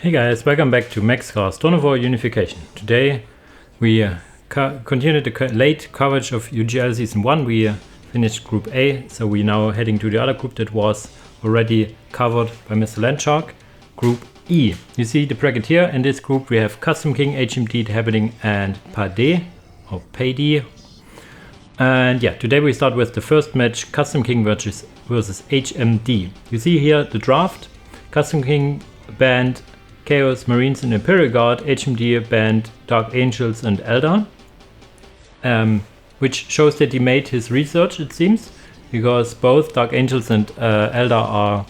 Hey guys, welcome back to Max Dawn of War Unification. Today we continue the late coverage of UGL Season 1. We finished Group A, so we're now heading to the other group that was already covered by Mr. Landshark, Group E. You see the bracket here. In this group we have CustomKing, HMD, Happening and Pade, or Payde. And yeah, today we start with the first match, CustomKing versus HMD. You see here the draft. CustomKing banned Chaos Marines and Imperial Guard, HMD banned Dark Angels and Eldar, which shows that he made his research, it seems, because both Dark Angels and Eldar are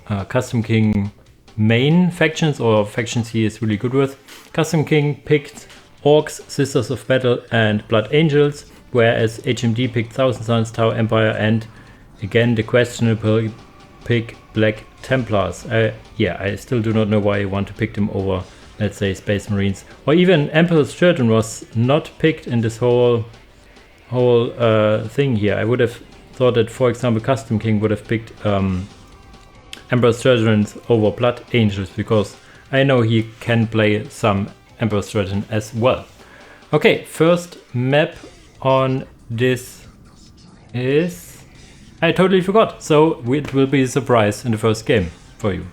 CustomKing main factions, or factions he is really good with. CustomKing picked Orcs, Sisters of Battle and Blood Angels, whereas HMD picked Thousand Suns, Tau Empire and, again, the questionable pick Black Templars. I still do not know why you want to pick them over, let's say, Space Marines. Or even Emperor's Children was not picked in this whole thing here. I would have thought that, for example, CustomKing would have picked Emperor's Children over Blood Angels, because I know he can play some Emperor's Children as well. Okay, first map on this is... I totally forgot, so it will be a surprise in the first game for you.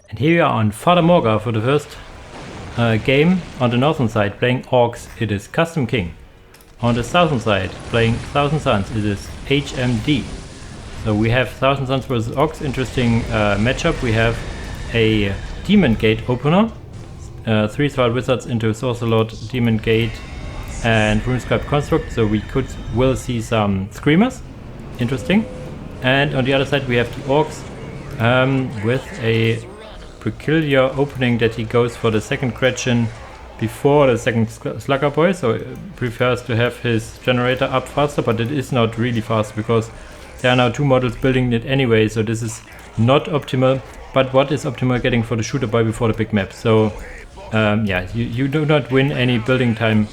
And here we are on Fata Morga for the first game. On the northern side, playing Orcs, it is CustomKing. On the southern side, playing Thousand Suns, it is HMD. So we have Thousand Suns versus Orcs, interesting matchup. We have a Demon Gate opener, 3 Thrall Wizards into Sorcerer Lord, Demon Gate and RuneScribe Construct, so we will see some Screamers. Interesting. And on the other side we have the Orcs with a peculiar opening that he goes for the second Gretchen before the second Slugger Boy, so prefers to have his generator up faster, but it is not really fast because there are now 2 models building it anyway, so this is not optimal. But what is optimal? Getting for the Shooter Boy before the big map. So yeah, you do not win any building time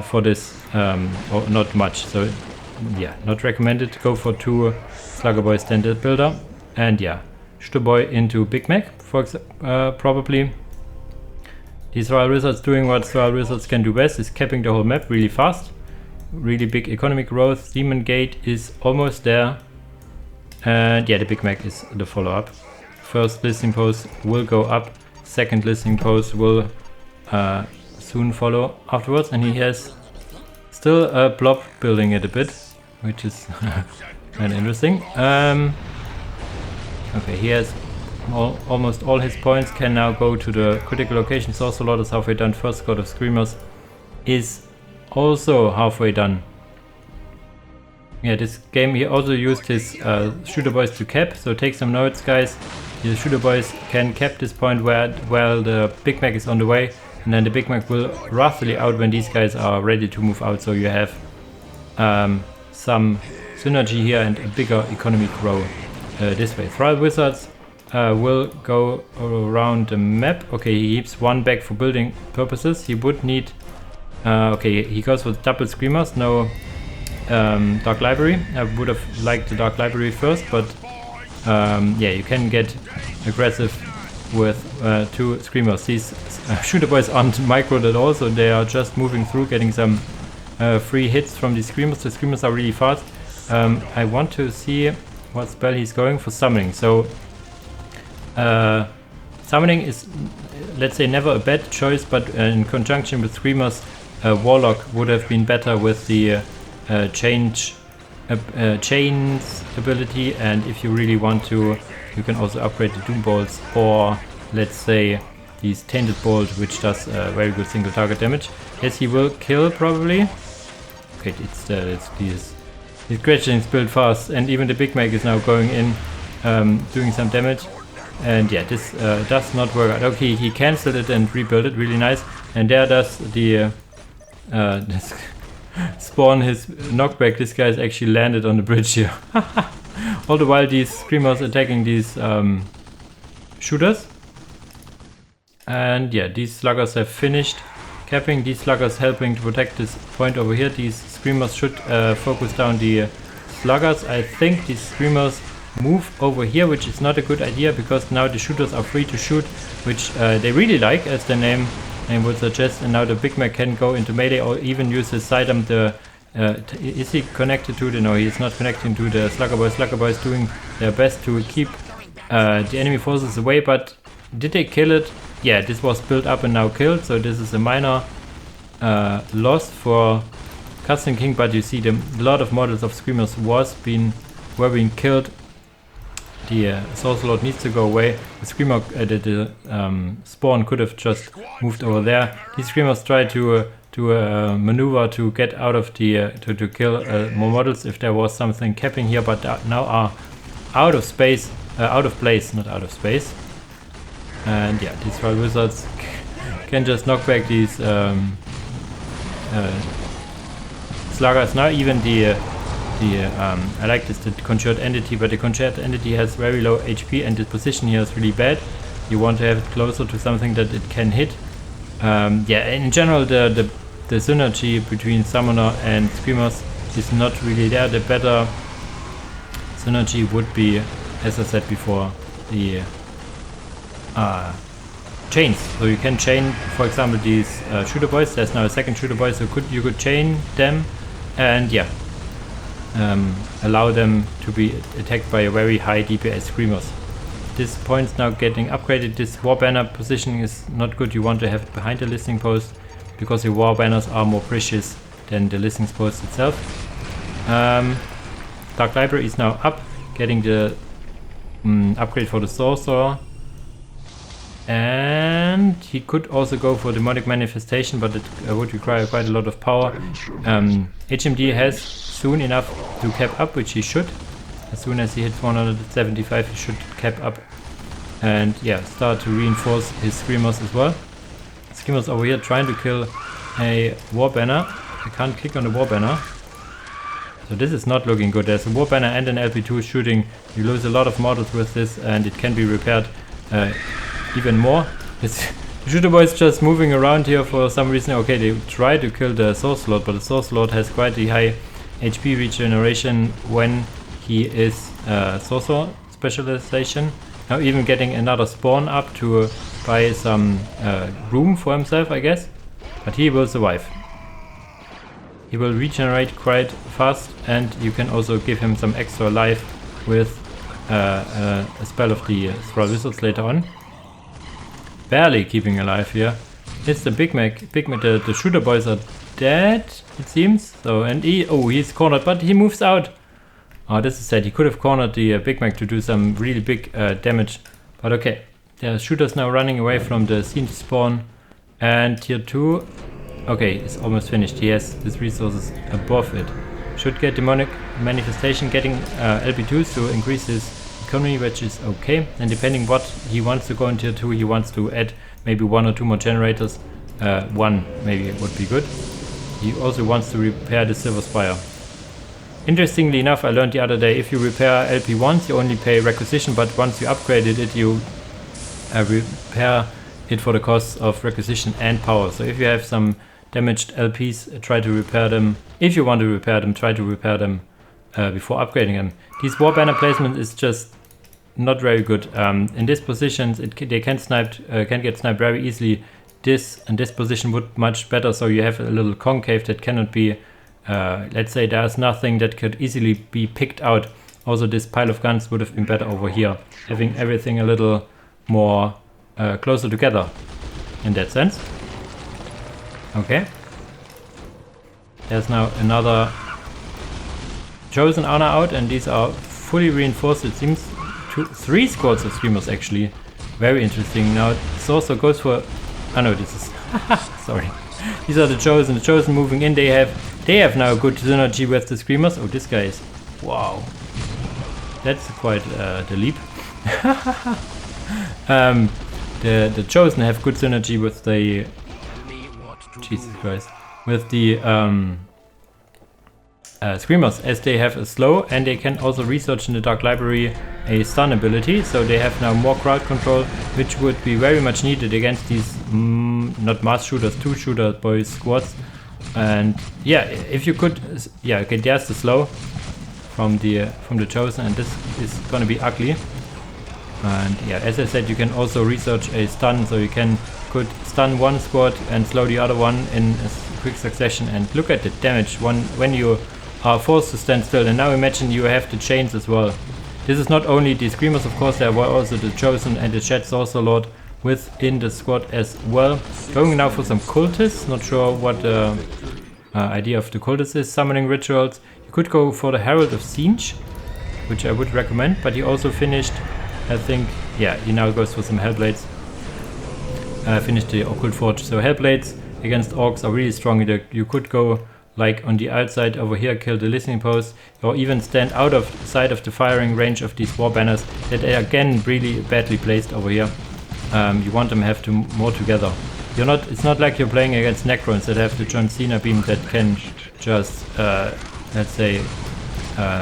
for this, or not much. So yeah, not recommended. Go for 2 Slugger Boy standard builder, and yeah, Shooter Boy into Big Mac, for probably. These Thrall Wizards doing what Thrall Wizards can do best, is capping the whole map really fast. Really big economic growth. Demon Gate is almost there, and yeah, the Big Mac is the follow-up. First listing post will go up, second listing post will soon follow afterwards, and he has still a blob building it a bit, which is kind of interesting. Okay, he has almost all his points, can now go to the critical location. Sorcerer Lord is halfway done. First Squad of Screamers is also halfway done. Yeah, this game he also used his Shooter Boys to cap, so take some notes, guys. The Shooter Boys can cap this point while the Big Mac is on the way, and then the Big Mac will roughly out when these guys are ready to move out, so you have some synergy here and a bigger economy grow this way. Thrall Wizards will go around the map. Okay, he keeps 1 back for building purposes. He would need... okay, he goes for double Screamers, no Dark Library. I would have liked the Dark Library first, but yeah, you can get aggressive with 2 Screamers. These Shooter Boys aren't microed at all, so they are just moving through, getting some free hits from the Screamers. The Screamers are really fast. I want to see what spell he's going for. Summoning. So summoning is, let's say, never a bad choice, but in conjunction with Screamers, Warlock would have been better with the chains ability, and if you really want to, you can also upgrade the Doom Bolts, or let's say these Tainted Bolt, which does very good single target damage. Yes, he will kill probably. Okay, it's these Gretchen is built fast, and even the Big Mac is now going in, doing some damage. And yeah, this does not work out. Okay, he cancelled it and rebuilt it, really nice. And there does the spawn his knockback. This guy is actually landed on the bridge here. All the while these Screamers attacking these shooters. And yeah, these Sluggers have finished capping. These Sluggers helping to protect this point over here. These Screamers should focus down the Sluggers. I think these Screamers move over here, which is not a good idea because now the shooters are free to shoot, which they really like, as the name would suggest. And now the Big Mac can go into melee or even use his sidearm. Is he connected to the? No, he is not connecting to the Slugger Boy. Slugger Boy is doing their best to keep the enemy forces away, but did they kill it? Yeah, this was built up and now killed, so this is a minor loss for CustomKing, but you see a lot of models of Screamers were being killed. The Source Lord needs to go away. The Screamer, the spawn could have just moved over there. These Screamers try to maneuver to get out of the to kill more models if there was something capping here, but now are out of space, out of place, not out of space. And yeah, these Thrall Wizards can just knock back these sluggers. Now even I like this, the Conjured Entity, but the Conjured Entity has very low HP and the position here is really bad. You want to have it closer to something that it can hit. Yeah, in general the synergy between Summoner and Screamers is not really there. The better synergy would be, as I said before, the chains. So you can chain, for example, these shooter boys. There's now a second shooter boy, so you could chain them and yeah, allow them to be attacked by a very high DPS Screamers. This point's now getting upgraded. This war banner positioning is not good. You want to have it behind the listening post because the war banners are more precious than the listening post itself. Dark Library is now up, getting the upgrade for the Sorcerer. And he could also go for Demonic Manifestation, but it would require quite a lot of power. HMD has soon enough to cap up, which he should. As soon as he hits 175, he should cap up. And yeah, start to reinforce his Screamers as well. Screamers over here trying to kill a War Banner. I can't click on the War Banner. So this is not looking good. There's a War Banner and an LP2 shooting. You lose a lot of models with this and it can be repaired even more. The shooter boy is just moving around here for some reason. Okay, they try to kill the Source Lord, but the Source Lord has quite a high HP regeneration when he is Sorcerer specialization. Now even getting another spawn up to buy some room for himself, I guess. But he will survive. He will regenerate quite fast, and you can also give him some extra life with a spell of the Thrall Wizards later on. Barely keeping alive here. It's the Big Mac. The shooter boys are dead, it seems. So, and he's cornered, but he moves out. Oh, this is sad. He could have cornered the Big Mac to do some really big damage. But okay, there are shooters now running away from the scene to spawn. And tier 2, okay, it's almost finished. He has his resources above it. Should get Demonic Manifestation, getting LP2s to increase his economy, which is okay. And depending what he wants to go in tier 2, he wants to add maybe 1 or 2 more generators. One maybe would be good. He also wants to repair the Silver Spire. Interestingly enough, I learned the other day, if you repair LP once, you only pay requisition, but once you upgraded it, you repair it for the cost of requisition and power. So if you have some damaged LPs, try to repair them. If you want to repair them, try to repair them before upgrading them. These War Banner placement is just not very good. In these positions, they can get sniped very easily. This and this position would much better, so you have a little concave that cannot be, let's say there's nothing that could easily be picked out. Also this pile of guns would have been better over here, having everything a little more closer together in that sense. Okay. There's now another Chosen Honor out, and these are fully reinforced. It seems 3 squads of Screamers actually. Very interesting. Now Sorcerer goes for... Oh no, this is... sorry. These are the Chosen. The Chosen moving in. They have now good synergy with the Screamers. Oh, this guy is... Wow. That's quite the leap. The Chosen have good synergy with the... Jesus Christ. With the Screamers, as they have a slow, and they can also research in the Dark Library a stun ability, so they have now more crowd control, which would be very much needed against these not mass shooters, 2 shooter boys squads. And yeah, if you could, yeah, okay, there's the slow from the Chosen, and this is gonna be ugly. And yeah, as I said, you can also research a stun, so you could stun one squad and slow the other one in a quick succession. And look at the damage when you are forced to stand still. And now imagine you have the chains as well. This is not only the Screamers, of course, there were also the Chosen and the Shed Sorcerer Lord within the squad as well. Going now for some cultists, not sure what the idea of the cultists is. Summoning rituals, you could go for the Herald of Siege, which I would recommend, but he also finished, I think, yeah, he now goes for some Hellblades. Finished the Occult Forge. So Hellblades against Orcs are really strong. You could go like on the outside over here, kill the listening post, or even stand out of sight of the firing range of these war banners that are again really badly placed over here. You want them to have more together. It's not like you're playing against Necrons that have the John Cena beam that can just let's say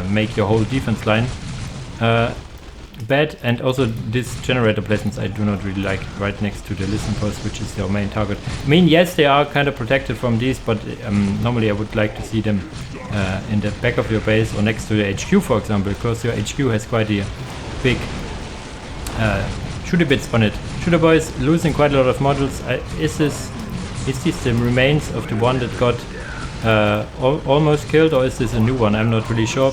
make your whole defense line bad. And also this generator placements I do not really like, right next to the listen post, which is your main target. I mean, yes, they are kind of protected from these, but normally I would like to see them in the back of your base or next to the HQ, for example, because your HQ has quite a big shooter bits on it. Shooter boys losing quite a lot of modules. Is this the remains of the one that got almost killed, or is this a new one? I'm not really sure.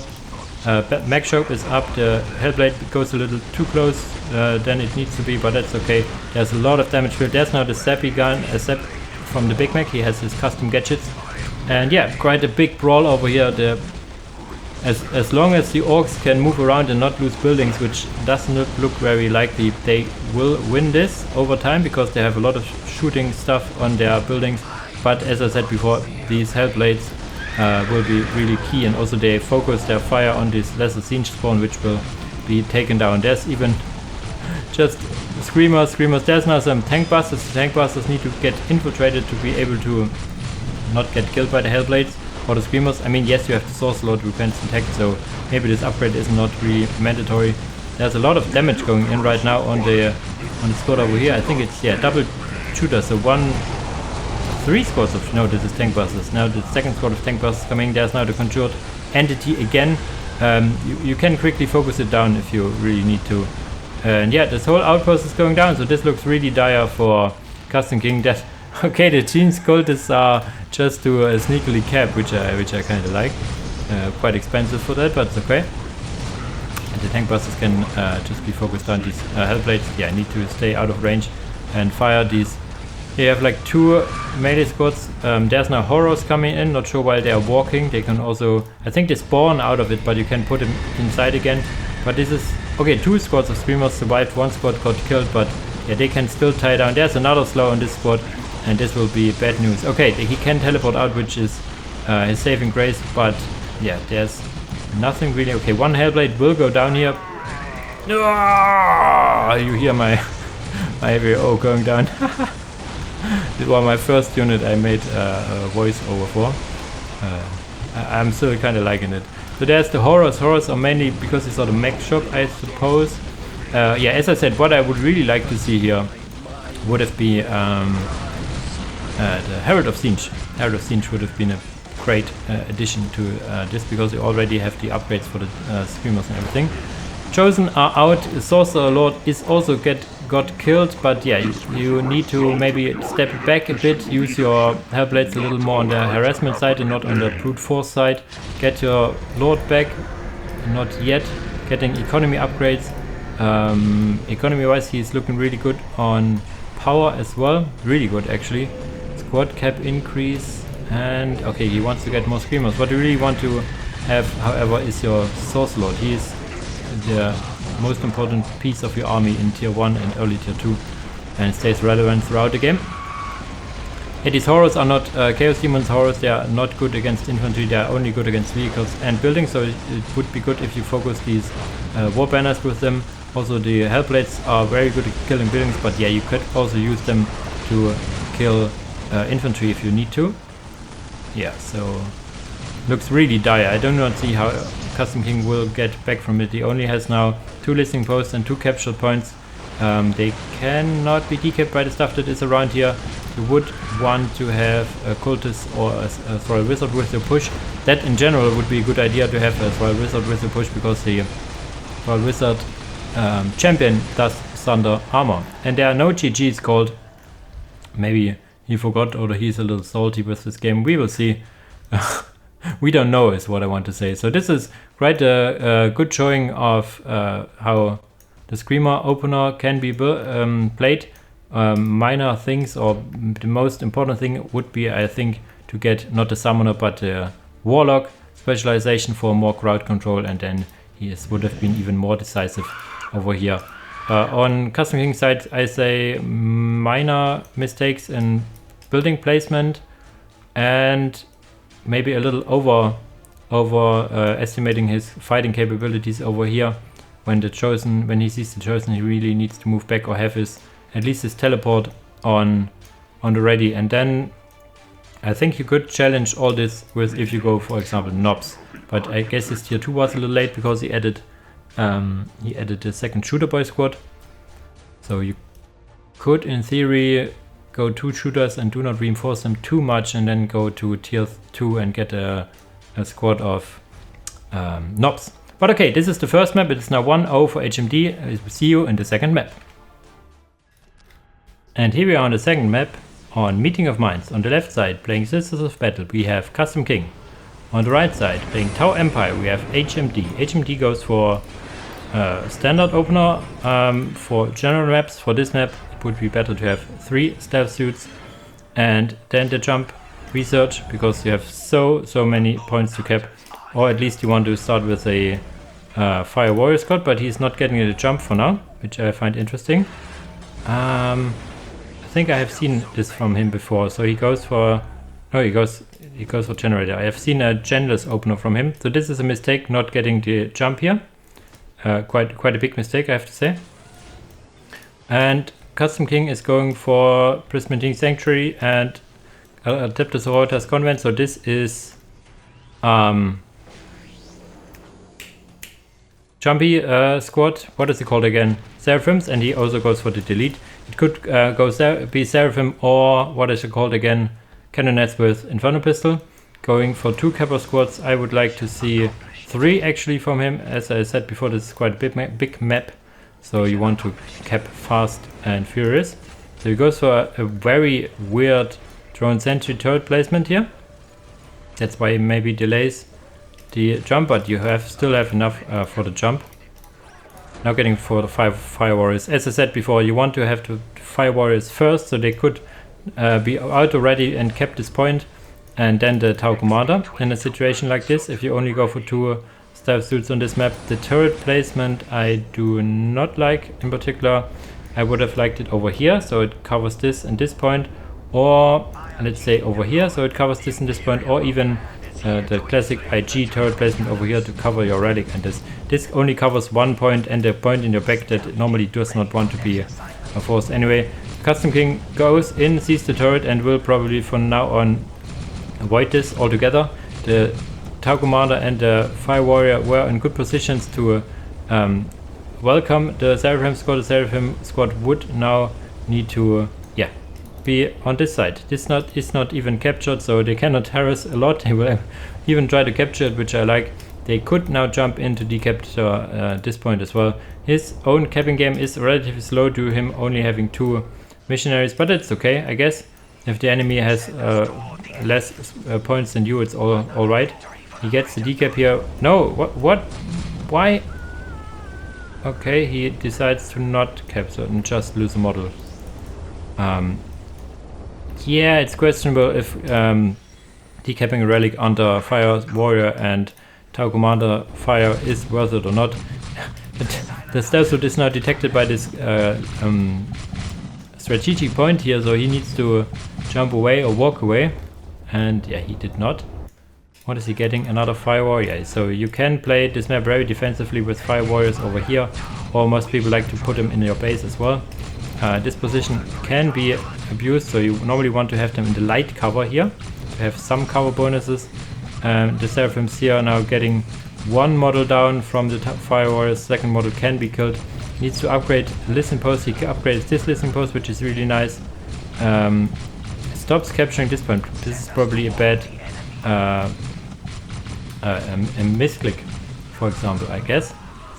Mag Shop is up. The Hellblade goes a little too close than it needs to be, but that's okay. There's a lot of damage field. There's now the Sappy gun, Sap from the Big Mac. He has his custom gadgets, and yeah, quite a big brawl over here. As long as the Orcs can move around and not lose buildings, which doesn't look very likely, they will win this over time because they have a lot of shooting stuff on their buildings. But as I said before, these Hellblades will be really key, and also they focus their fire on this lesser siege spawn, which will be taken down. There's even just Screamers. There's now some tank busters. Tank busters need to get infiltrated to be able to not get killed by the Hellblades or the Screamers. I mean, yes, you have the Sorcerer Lord Repentance and Tech, so maybe this upgrade is not really mandatory. There's a lot of damage going in right now on the squad over here. I think it's, yeah, double shooter, so three squads of, no, this is tank busters. Now the second squad of tank busters coming. There's now the Conjured Entity again. You can quickly focus it down if you really need to. And yeah, this whole outpost is going down, so this looks really dire for CustomKing. Okay, the Gene's cultists are just to sneakily cap, which I kind of like. Quite expensive for that, but it's okay. And the tank busters can just be focused on these Hellblades. Yeah, need to stay out of range and fire these. They have like two melee squads. There's now horrors coming in, not sure why they are walking. They can also, I think they spawn out of it, but you can put them inside again. But this is, okay, two squads of Screamers survived, one squad got killed, but yeah, they can still tie down. There's another slow on this squad, and this will be bad news. Okay, he can teleport out, which is his saving grace, but yeah, there's nothing really. Okay, one Hellblade will go down here. You hear my AVO going down. This was my first unit I made a voice over for. I'm still kind of liking it. So there's the horrors. Horrors are mainly because it's sort of Mag Shop, I suppose. Yeah, as I said, what I would really like to see here would have been the Herald of Siege. Herald of Siege would have been a great addition to this, because you already have the upgrades for the Screamers and everything. Chosen are out. Sorcerer Lord is also got killed, but yeah, you need to maybe step back a bit, use your Hellblades a little more on the harassment side and not on the brute force side. Get your Lord back, not yet. Getting economy upgrades. Economy wise, he's looking really good on power as well, really good actually. Squad cap increase, and okay, he wants to get more Screamers. What you really want to have, however, is your Sorcerer Lord. He is the most important piece of your army in tier 1 and early tier 2, and stays relevant throughout the game. Yeah, these horrors are not Chaos Demons horrors. They are not good against infantry. They are only good against vehicles and buildings, so it would be good if you focus these war banners with them. Also the Hellblades are very good at killing buildings, but yeah, you could also use them to kill infantry if you need to. Yeah, so looks really dire. I do not see how CustomKing will get back from it. He only has now 2 listening posts and 2 capture points. They cannot be decapped by the stuff that is around here. You would want to have a cultist or a wizard with your push. that in general would be a good idea to have as well Wizard with the push, because the Wizard champion does thunder armor. And there are no GGs called. Maybe he forgot, or he's a little salty with this game. We will see. We don't know is what I want to say. So this is quite a good showing of how the Screamer opener can be played. Minor things, or the most important thing would be, I think, to get not the Summoner but the Warlock specialization for more crowd control, and then he would have been even more decisive over here. On CustomKing side, I say minor mistakes in building placement, and maybe a little estimating his fighting capabilities over here. When he sees the Chosen, he really needs to move back or have at least his teleport on the ready. And then I think you could challenge all this with, if you go for example Knobs, but I guess his tier 2 was a little late because he added the second shooter boy squad. So you could in theory go 2 shooters and do not reinforce them too much, and then go to tier 2 and get a squad of Knobs. But okay, this is the first map. It is now 1-0 for HMD. I will see you in the second map. And here we are on the second map on Meeting of Minds. On the left side, playing Sisters of Battle, we have CustomKing. On the right side, playing Tau Empire, we have HMD. HMD goes for standard opener. For general maps, for this map, it would be better to have 3 stealth suits and then the jump research, because you have so many points to cap. Or at least you want to start with a Fire Warrior squad, but he's not getting the jump for now, which I find interesting. I think I have seen this from him before. So he goes for he goes for generator. I have seen a genless opener from him. So this is a mistake, not getting the jump here. Quite a big mistake, I have to say. And CustomKing is going for Prismatic Sanctuary and Adeptus Sororitas Convent. So this is Jumpy squad. What is it called again? Seraphims, and he also goes for the delete. It could be Seraphim, or what is it called again? Cannonets with Inferno Pistol. Going for 2 Kappa squads. I would like to see 3 actually from him. As I said before, this is quite a big map, so you want to cap fast and furious. So he goes for a very weird drone sentry turret placement here. That's why he maybe delays the jump, but you still have enough for the jump. Now getting for the 5 Fire Warriors. As I said before, you want to have the Fire Warriors first, so they could be auto ready and cap this point, and then the Tau Commander. In a situation like this, if you only go for 2 stealth suits on this map, the turret placement I do not like. In particular, I would have liked it over here, so it covers this and this point, or let's say over here, so it covers this and this point, or even the classic IG turret placement over here to cover your relic. And this only covers 1 point and a point in your back that normally does not want to be forced. Anyway, CustomKing goes in, sees the turret, and will probably from now on avoid this altogether. The Tau Commander and the Fire Warrior were in good positions to welcome the Seraphim squad. The Seraphim squad would now need to be on this side. This is not even captured, so they cannot harass a lot. They will even try to capture it, which I like. They could now jump into decapture this point as well. His own capping game is relatively slow due to him only having 2 missionaries, but it's okay, I guess. If the enemy has less points than you, it's all right. He gets the decap here. No, what? Why? Okay, he decides to not capture and just lose a model. Yeah, it's questionable if decapping a relic under Fire Warrior and Tau Commander Fire is worth it or not. The stealth suit is now detected by this strategic point here, so he needs to jump away or walk away, and yeah, he did not. What is he getting? Another Fire Warrior. So you can play this map very defensively with Fire Warriors over here, or most people like to put them in your base as well. This position can be abused, so you normally want to have them in the light cover here to have some cover bonuses. The Seraphims here are now getting 1 model down from the Fire Warriors. Second model can be killed. Needs to upgrade listen post. He upgrades this listening post, which is really nice. Stops capturing this point. This is probably a bad a misclick, for example, I guess.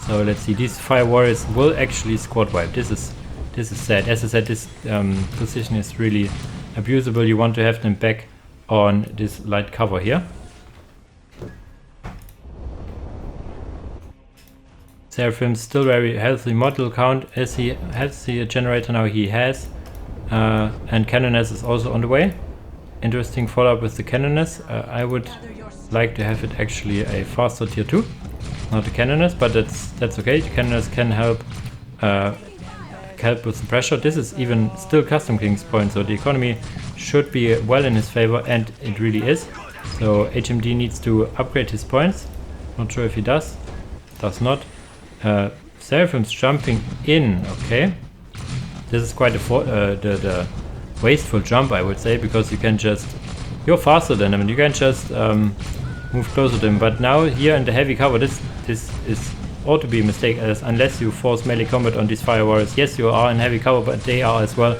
So let's see, these fire warriors will actually squad wipe. This is sad. As I said, this position is really abusable. You want to have them back on this light cover here. Seraphim still very healthy model count, as he has the generator now he has. And Canoness is also on the way. Interesting follow-up with the Canoness. I would like to have it actually a faster tier 2. Not the Canoness, but that's okay. The Canoness can help with the pressure. This is even still CustomKing's point, so the economy should be well in his favor, and it really is. So HMD needs to upgrade his points. Not sure if he does. Does not. Seraphim's jumping in, okay. This is quite the wasteful jump, I would say, because you can just... You're faster than him and you can just move closer to him. But now here in the heavy cover, this ought to be a mistake, as unless you force melee combat on these fire warriors. Yes, you are in heavy cover, but they are as well.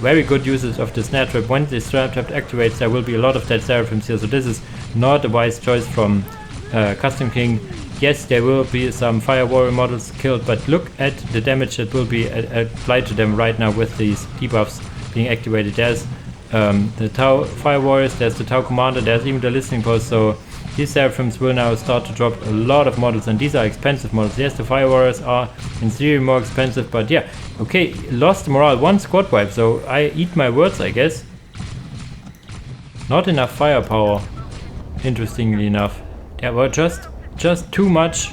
Very good usage of the snare trap. When the snare trap activates, there will be a lot of dead Seraphims here, so this is not a wise choice from CustomKing. Yes, there will be some fire warrior models killed, but look at the damage that will be applied to them right now with these debuffs being activated. There's the Tau fire warriors, there's the Tau commander, there's even the listening post, so these Seraphims will now start to drop a lot of models, and these are expensive models. Yes, the fire warriors are in theory more expensive, but yeah, okay, lost morale, 1 squad wipe, so I eat my words, I guess. Not enough firepower, interestingly enough. There were just too much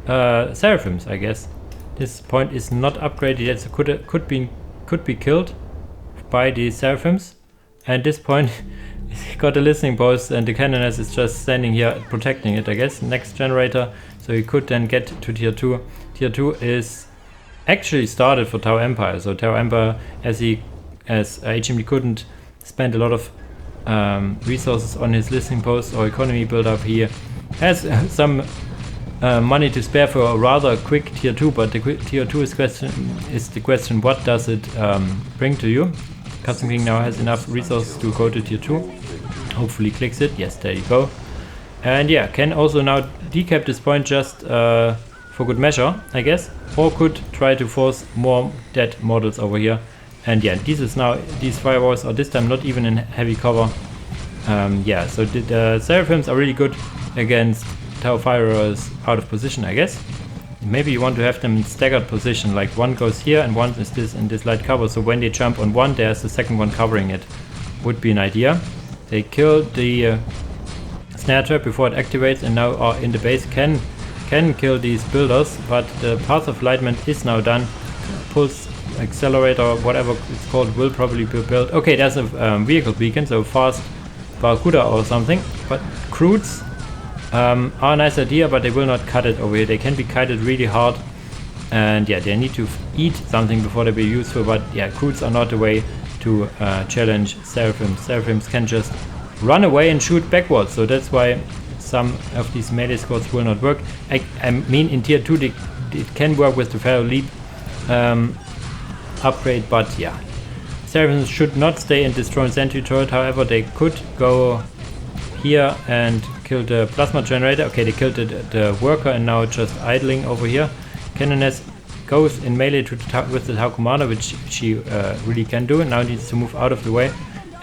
Seraphims, I guess. This point is not upgraded yet, so could be killed by the Seraphims. And this point got a listening post, and the Canoness is just standing here protecting it, I guess. Next generator, so he could then get to tier 2. Tier 2 is actually started for Tau Empire, so Tau Empire, as HMD couldn't spend a lot of resources on his listening post or economy build up, he has some money to spare for a rather quick tier 2, but the tier 2 is the question, what does it bring to you? CustomKing now has enough resources to go to tier 2. Hopefully clicks it. Yes, there you go. And yeah, can also now decap this point just for good measure, I guess. Or could try to force more dead models over here. And yeah, these firewalls are this time not even in heavy cover. Yeah, so the Seraphims are really good against Tau Firers out of position, I guess. Maybe you want to have them in staggered position, like one goes here and one is this in this light cover, so when they jump on one, there's the second one covering it. Would be an idea. They killed the snare trap before it activates, and now are in the base, can kill these builders, but the Path of Enlightenment is now done. Pulse accelerator, whatever it's called, will probably be built. Okay, there's a vehicle beacon, so fast Barracuda or something, but Croods are a nice idea, but they will not cut it over here. They can be kited really hard, and yeah, they need to eat something before they be useful, but yeah, Croods are not the way to challenge Seraphims. Seraphims can just run away and shoot backwards, so that's why some of these melee squads will not work. I mean, in tier 2 it can work with the Pharaoh Leap upgrade, but yeah, Seraphims should not stay in this drone sentry turret. However, they could go here and kill the plasma generator. Okay, they killed the worker and now just idling over here. Canoness goes in melee with the Tau commander, which she really can do, and now needs to move out of the way.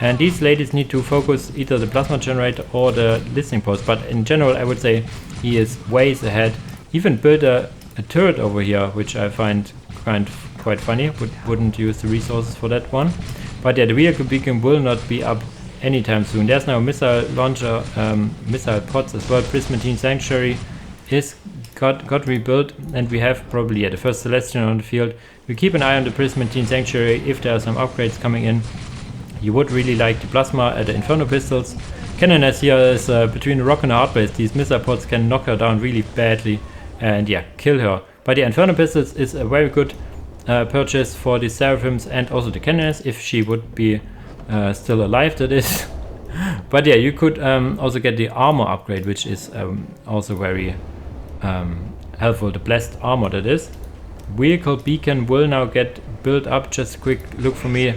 And these ladies need to focus either the plasma generator or the listening post, but in general I would say he is ways ahead. Even built a turret over here, which I find quite funny. Wouldn't use the resources for that one. But yeah, the vehicle beacon will not be up anytime soon. There's now a missile launcher, missile pods as well. Prismatine Sanctuary is got rebuilt, and we have probably the first Celestial on the field. We keep an eye on the Prismatine Sanctuary if there are some upgrades coming in. You would really like the plasma at the Inferno pistols. Canoness here is between a rock and a hard place. These missile pods can knock her down really badly and yeah, kill her. But the Inferno pistols is a very good purchase for the Seraphims and also the Canoness, if she would be still alive, that is. But yeah, you could also get the armor upgrade, which is also very helpful. The blessed armor, that is. Vehicle beacon will now get built up. Just a quick look for me.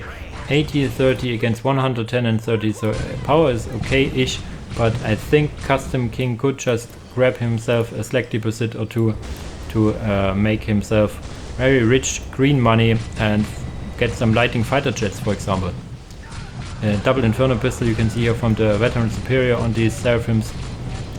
80, 30 against 110 and 30, so power is okay-ish. but I think CustomKing could just grab himself a Slack deposit or two to make himself very rich green money and get some lighting fighter jets, for example. Double Inferno pistol you can see here from the Veteran Superior on these Seraphims,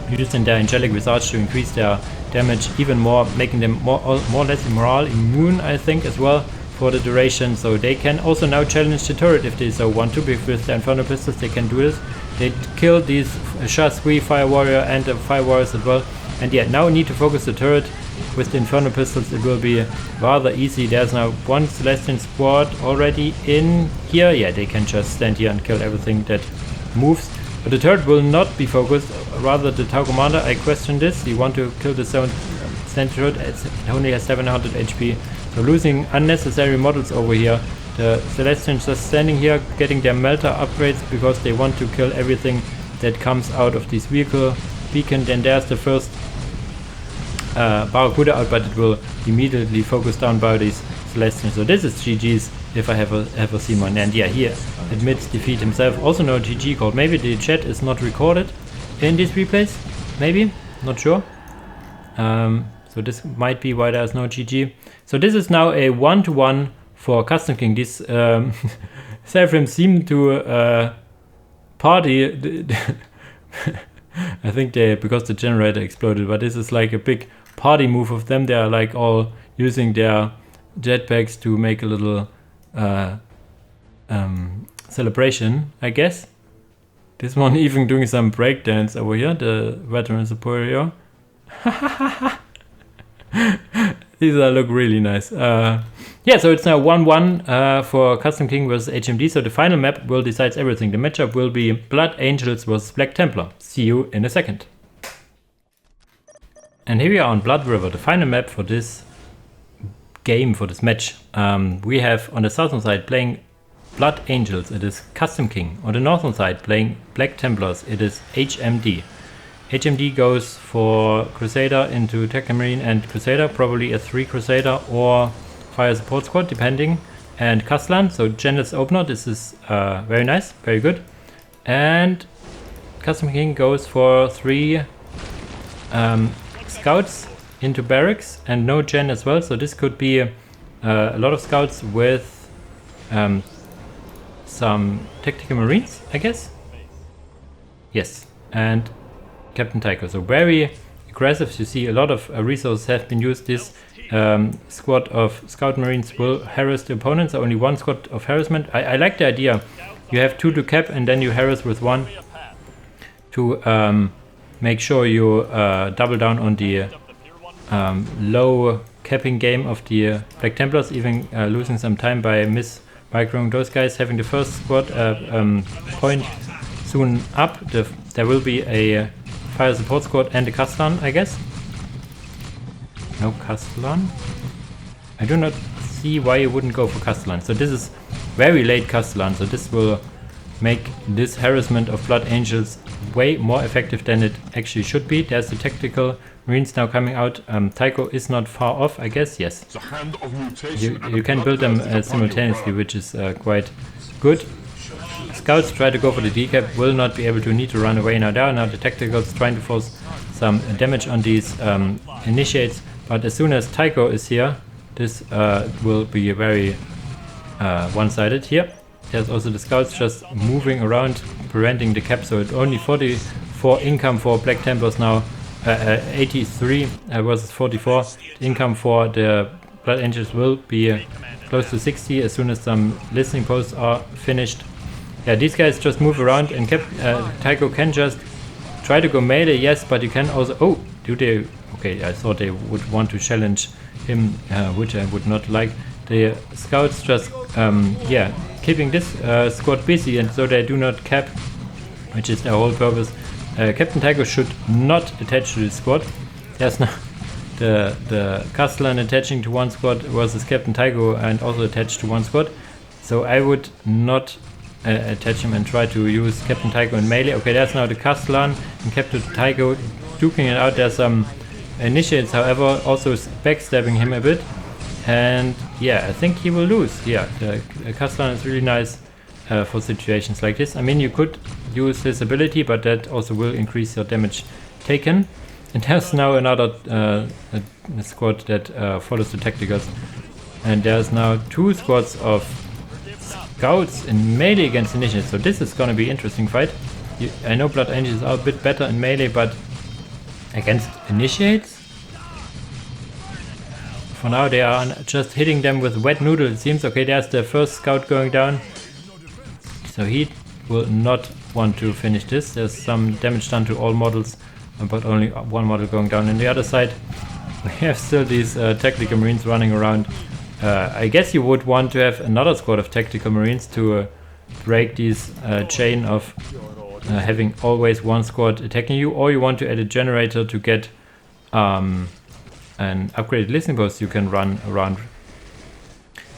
using their Angelic Visage to increase their damage even more, making them more or less morale immune, I think, as well for the duration. So they can also now challenge the turret if they so want to. With the Inferno pistols they can do this. They kill these Shah-3 Fire Warrior and the Fire Warriors as well. And yeah, now we need to focus the turret. With the Inferno pistols it will be rather easy. There's now one Celestian squad already in here. Yeah, they can just stand here and kill everything that moves. But the turret will not be focused, rather the Tau Commander. I question this. You want to kill the Sentry turret, it only has 700 HP. So losing unnecessary models over here. The Celestians just standing here getting their melter upgrades because they want to kill everything that comes out of this vehicle beacon. Then there's the first Barracuda out, but it will immediately focus down by these Celestians. So this is GG's if I ever seen one. And yeah, here admits defeat himself. Also no GG called. Maybe the chat is not recorded in these replays. Maybe, not sure. So this might be why there's no GG. So this is now a 1-to-1 for CustomKing. These Seraphims seem to party. I think because the generator exploded, but this is like a big party move of them. They are like all using their jetpacks to make a little celebration, I guess. This one even doing some breakdance over here, the Veteran Superior. These look really nice. Yeah, so it's now 1-1 for CustomKing versus HMD. So the final map will decide everything. The matchup will be Blood Angels versus Black Templar. See you in a second. And here we are on Blood River, the final map for this game, for this match. We have on the southern side playing Blood Angels, it is CustomKing. On the northern side playing Black Templars, it is HMD. HMD goes for Crusader into Tech Marine and Crusader, probably a 3 Crusader or Fire Support Squad, depending. And Castellan, so genderless opener, this is very nice, very good. And CustomKing goes for 3 Scouts into Barracks and no gen as well, so this could be a lot of Scouts with some Tactical Marines, I guess. Yes, and Captain Tycho, so very aggressive. You see a lot of resources have been used. This squad of Scout Marines will harass the opponents, only 1 squad of harassment. I like the idea. You have 2 to cap and then you harass with 1 to make sure you double down on the low capping game of the Black Templars, even losing some time by microing those guys. Having the first squad point soon up, there will be a Fire Support Squad and a Castellan, I guess. No Castellan. I do not see why you wouldn't go for Castellan. So this is very late Castellan, so this will make this harassment of Blood Angels way more effective than it actually should be. There's the Tactical Marines now coming out. Tycho is not far off, I guess. Yes. You can build them simultaneously, which is quite good. Scouts try to go for the decap, will not be able to, need to run away now. There are now the Tacticals trying to force some damage on these initiates, but as soon as Tycho is here, this will be very one-sided here. There's also the Scouts just moving around, preventing the cap, so it's only 44 income for Black Templars now, 83 versus 44. The income for the Blood Angels will be close to 60 as soon as some listening posts are finished. Yeah, these guys just move around, and Tycho can just try to go melee, yes, but you can also... Oh, do they... Okay, I thought they would want to challenge him, which I would not like. The Scouts just, yeah, keeping this squad busy, and so they do not cap, which is their whole purpose. Captain Tycho should not attach to this squad. There's now the Castellan attaching to 1 squad versus Captain Tycho and also attached to 1 squad. So I would not attach him and try to use Captain Tycho in melee. Okay, there's now the Castellan and Captain Tycho duking it out. There's some initiates, however, also backstabbing him a bit. And yeah, I think he will lose. Yeah, the Castellan is really nice for situations like this. I mean, you could use his ability, but that also will increase your damage taken. And there's now another a squad that follows the tacticals. And there's now 2 squads of scouts in melee against initiates. So this is gonna be an interesting fight. I know Blood Angels are a bit better in melee, but against initiates? For now they are just hitting them with wet noodle, it seems. Okay, there's the first scout going down. So he will not want to finish this. There's some damage done to all models, but only one model going down. On the other side, we have still these tactical marines running around. I guess you would want to have another squad of tactical marines to break this chain of having always one squad attacking you, or you want to add a generator to get an upgraded listening post you can run around.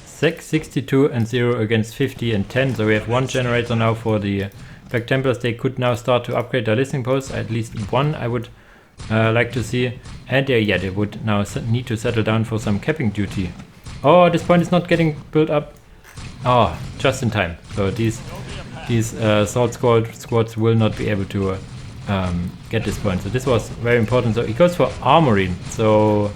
62 and 0 against 50 and 10, so we have one generator now for the Black Templars. They could now start to upgrade their listening posts, at least one I would like to see. And they would now need to settle down for some capping duty. Oh, this point is not getting built up. Oh, just in time. So these assault squads will not be able to get this point. So this was very important. So he goes for armory. So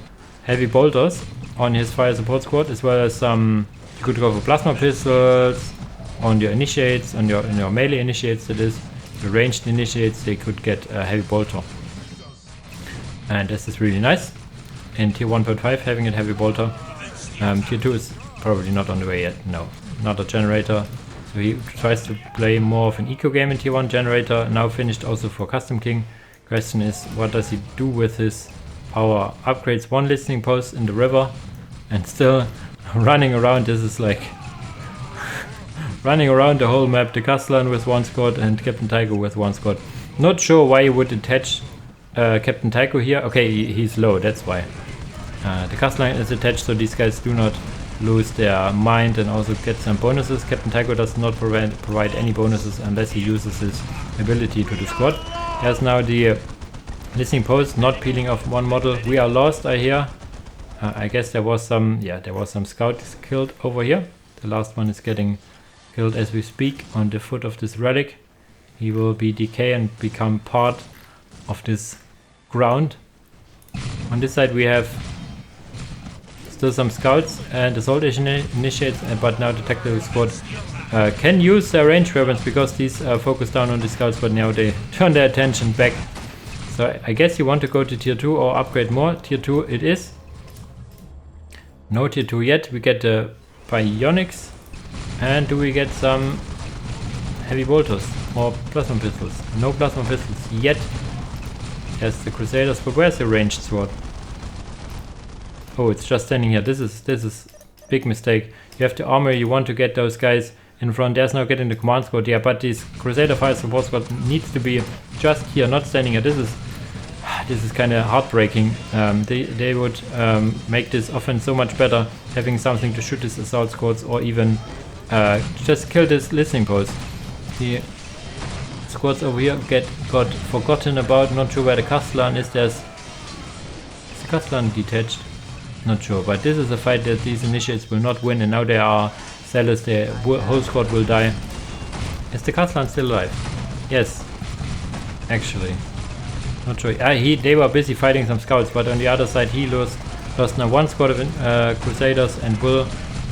heavy bolters on his fire support squad, as well as some. You could go for plasma pistols on your initiates, on your melee initiates. That is, the ranged initiates. They could get a heavy bolter, and this is really nice. In tier 1.5, having a heavy bolter. Tier 2 is probably not on the way yet. No, not a generator. So he tries to play more of an eco game in tier 1 generator. Now finished also for CustomKing. Question is, what does he do with his power? Upgrades one listening post in the river and still running around. This is like running around the whole map. The Castellan with one squad and Captain Tycho with one squad. Not sure why you would attach Captain Tycho here. Okay, he's low, that's why. The Castellan is attached, so these guys do not lose their mind and also get some bonuses. Captain Tycho does not provide any bonuses unless he uses his ability to the squad. There's now the listening post not peeling off one model. We are lost, I hear. I guess there was some scouts killed over here. The last one is getting killed as we speak on the foot of this relic. He will be decay and become part of this ground. On this side we have still some scouts and assault initiates, but now the tactical squad can use their range weapons because these focus down on the scouts, but now they turn their attention back. So I guess you want to go to tier 2 or upgrade more. Tier 2 it is. No tier 2 yet. We get the bionics, and do we get some heavy bolters or plasma pistols? No plasma pistols yet. Yes, the Crusaders, but where's the ranged sword? Oh, it's just standing here. This is big mistake. You have the armor, you want to get those guys in front. There's no getting the command squad. Yeah, but this Crusader fire support squad needs to be just here, not standing here. This is kind of heartbreaking. They would make this offense so much better, having something to shoot this assault squads, or even just kill this listening post. The squads over here got forgotten about. Not sure where the Castellan is. Is the Castellan detached? Not sure, but this is a fight that these initiates will not win, and now they are zealous. Their whole squad will die. Is the Castellan still alive? Yes, actually. Not sure. They were busy fighting some scouts, but on the other side he lost now one squad of Crusaders and will.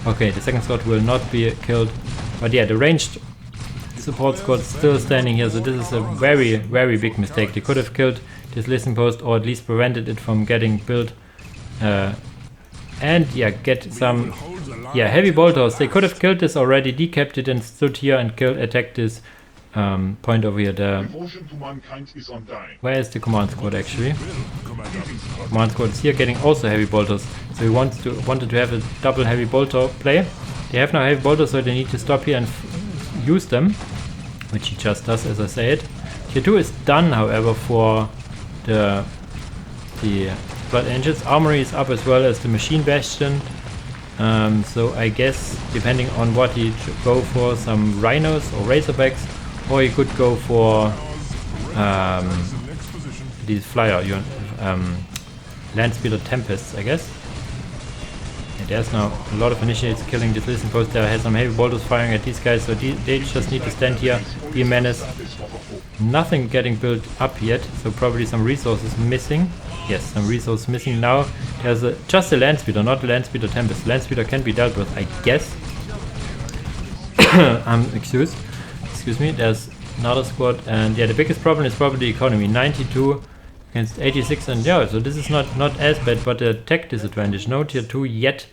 Okay, the second squad will not be killed, but yeah, the ranged support squad still standing here. So this is a very, very big mistake. They could have killed this listening post, or at least prevented it from getting built. And yeah, get some heavy bolters. They could have killed this already, decapped it, and stood here and attacked this point over here. Where is the command squad actually? Command squad is here, getting also heavy bolters. So he wanted to have a double heavy bolter play. They have now heavy bolters, so they need to stop here and use them, which he just does, as I said. Tier 2 is done, however, for the Blood Angels. Armory is up as well as the Machine Bastion. So I guess, depending on what he should go for, some Rhinos or Razorbacks, or he could go for these Flyer Landspeeder Tempests, I guess. Yeah, there's now a lot of initiates killing this listening post. There has some heavy bolters firing at these guys, so they just need to stand here, be a menace. Nothing getting built up yet, so probably some resources missing. Yes, some resources missing now. There's just a land speeder, not a land speeder Tempest. Land speeder can be dealt with, I guess. Excuse me. There's another squad, and yeah, the biggest problem is probably the economy. 92 against 86, and yeah, so this is not as bad, but a tech disadvantage. No tier 2 yet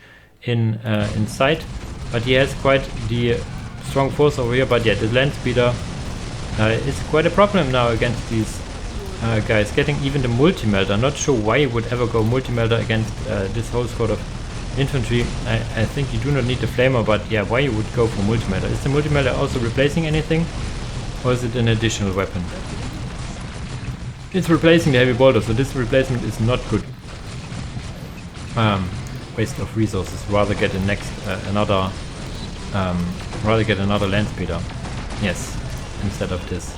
in sight, but he has quite the strong force over here. But yeah, the land speeder is quite a problem now against these guys. Getting even the multi-melter. Not sure why you would ever go multi-melter against this whole squad of infantry. I think you do not need the flamer, but yeah, why you would go for multi-melter? Is the multi-melter also replacing anything, or is it an additional weapon? It's replacing the heavy bolter, so this replacement is not good. Waste of resources. Rather get a rather get another land speeder. Yes, instead of this.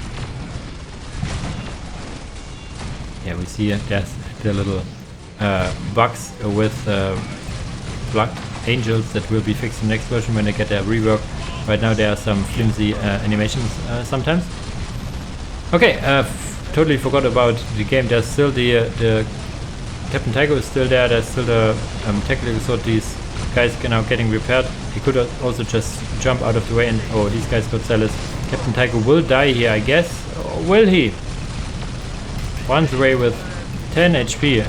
Yeah, we see there's the little bugs with Blood Angels that will be fixed in the next version when they get their rework. Right now there are some flimsy animations sometimes. Okay, totally forgot about the game. There's still the Captain Tycho is still there. There's still the technical sword. These guys are now getting repaired. He could also just jump out of the way, and oh, these guys got zealous. Captain Tycho will die here, I guess. Or will he? Runs away with 10 HP,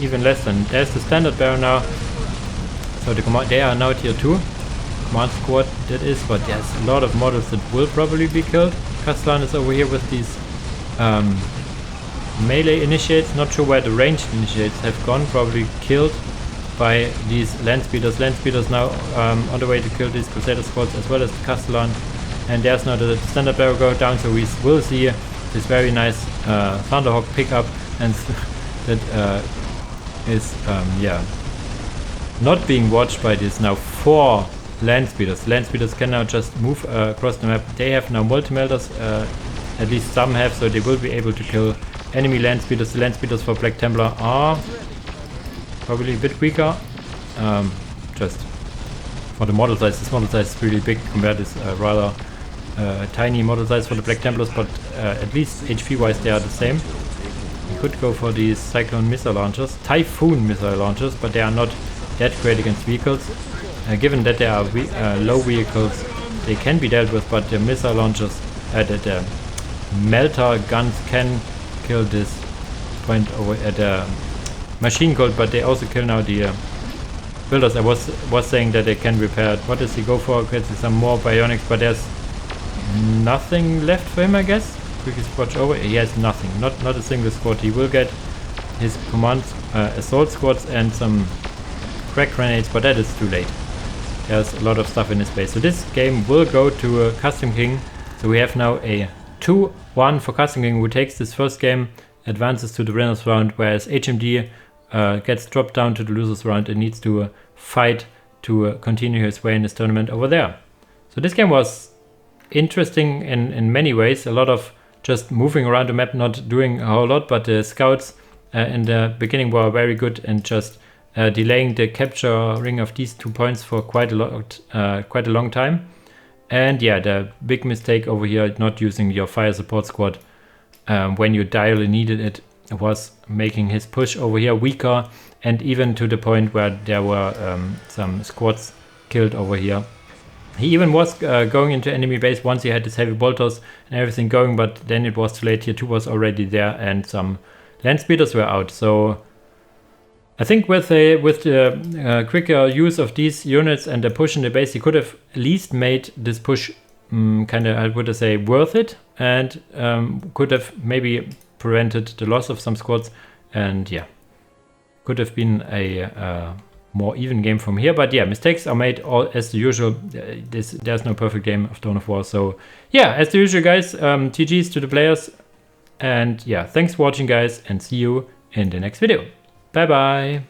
even less than. There's the standard barrel now. So they are now tier 2. Command squad that is, but there's a lot of models that will probably be killed. Castellan is over here with these melee initiates. Not sure where the ranged initiates have gone. Probably killed by these land speeders. Land speeders now on the way to kill these Crusader squads as well as the Castellan. And there's now the standard barrel go down, so we will see this very nice Thunderhawk pickup, and that is yeah, not being watched by this now 4 land speeders. Land speeders can now just move across the map. They have now multi-melters, at least some have, so they will be able to kill enemy land speeders. The land speeders for Black Templar are probably a bit weaker, just for the model size. This model size is really big compared to this rather tiny model size for the Black Templars, but at least HP wise they are the same. We could go for these Cyclone missile launchers, Typhoon missile launchers, but they are not that great against vehicles. Given that they are low vehicles, they can be dealt with, but the missile launchers, the melter guns can kill this point over at the machine code, but they also kill now the builders. I was saying that they can repair. What does he go for? Gets some more bionics, but there's nothing left for him, I guess. Quickly watch over. He has nothing. Not a single squad. He will get his command assault squads and some crack grenades, but that is too late. There's a lot of stuff in his base. So this game will go to CustomKing. So we have now a 2-1 for CustomKing, who takes this first game, advances to the winners round, whereas HMD gets dropped down to the losers round and needs to fight to continue his way in this tournament over there. So this game was interesting in many ways. A lot of just moving around the map, not doing a whole lot, but the scouts in the beginning were very good and just delaying the capturing of these 2 points for quite a long time. And yeah, the big mistake over here, not using your fire support squad when you direly needed it, was making his push over here weaker, and even to the point where there were some squads killed over here. He even was going into enemy base once he had his heavy bolters and everything going, but then it was too late. Tier 2 was already there and some land speeders were out. So I think with the quicker use of these units and the push in the base, he could have at least made this push kind of, I would say, worth it, and could have maybe prevented the loss of some squads, and yeah, could have been a more even game from here. But yeah, mistakes are made all as the usual. There's no perfect game of Dawn of War. So yeah, as the usual, guys, GG's to the players, and yeah, thanks for watching, guys, and see you in the next video. Bye bye.